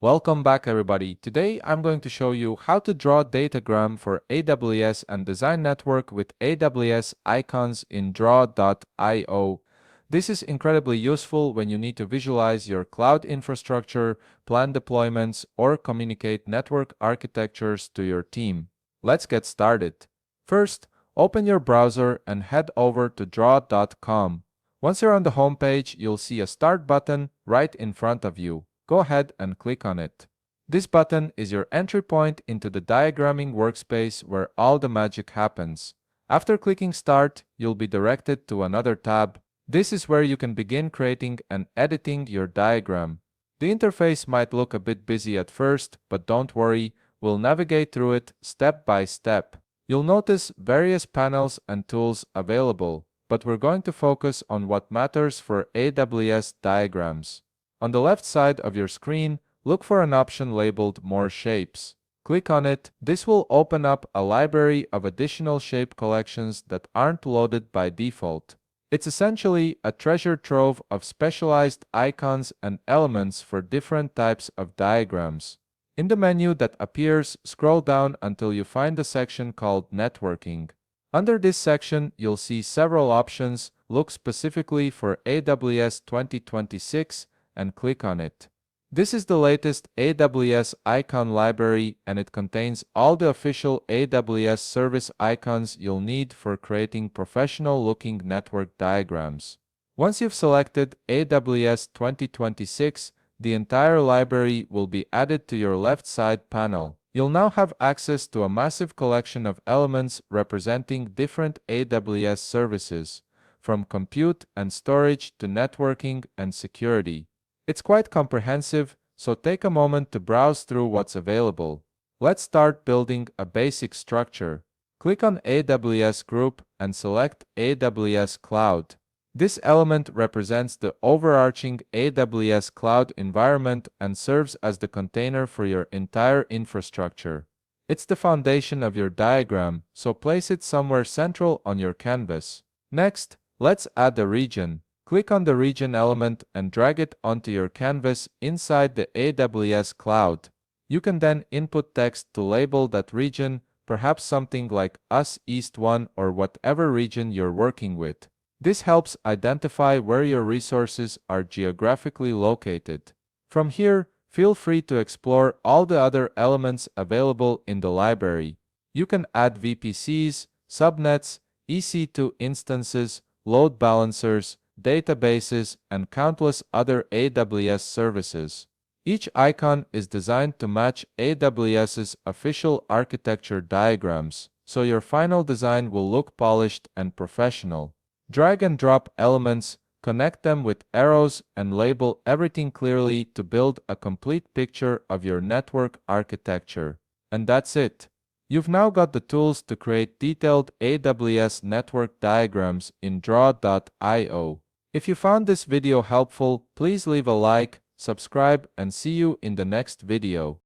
Welcome back everybody. Today I'm going to show you how to draw datagram for AWS and design network with AWS icons in draw.io. This is incredibly useful when you need to visualize your cloud infrastructure, plan deployments, or communicate network architectures to your team. Let's get started. First, open your browser and head over to draw.com. Once you're on the home page, you'll see a Start button right in front of you. Go ahead and click on it. This button is your entry point into the diagramming workspace where all the magic happens. After clicking Start, you'll be directed to another tab. This is where you can begin creating and editing your diagram. The interface might look a bit busy at first, but don't worry, we'll navigate through it step by step. You'll notice various panels and tools available, but we're going to focus on what matters for AWS diagrams. On the left side of your screen, look for an option labeled More Shapes. Click on it. This will open up a library of additional shape collections that aren't loaded by default. It's essentially a treasure trove of specialized icons and elements for different types of diagrams. In the menu that appears, scroll down until you find the section called Networking. Under this section, you'll see several options. Look specifically for AWS 2026 and click on it. This is the latest AWS icon library and it contains all the official AWS service icons you'll need for creating professional-looking network diagrams. Once you've selected AWS 2026, the entire library will be added to your left side panel. You'll now have access to a massive collection of elements representing different AWS services, from compute and storage to networking and security. It's quite comprehensive, so take a moment to browse through what's available. Let's start building a basic structure. Click on AWS Group and select AWS Cloud. This element represents the overarching AWS cloud environment and serves as the container for your entire infrastructure. It's the foundation of your diagram, so place it somewhere central on your canvas. Next, let's add a region. Click on the region element and drag it onto your canvas inside the AWS cloud. You can then input text to label that region, perhaps something like US East 1 or whatever region you're working with. This helps identify where your resources are geographically located. From here, feel free to explore all the other elements available in the library. You can add VPCs, subnets, EC2 instances, load balancers, databases, and countless other AWS services. Each icon is designed to match AWS's official architecture diagrams, so your final design will look polished and professional. Drag and drop elements, connect them with arrows, and label everything clearly to build a complete picture of your network architecture. And that's it. You've now got the tools to create detailed AWS network diagrams in draw.io. If you found this video helpful, please leave a like, subscribe, and see you in the next video.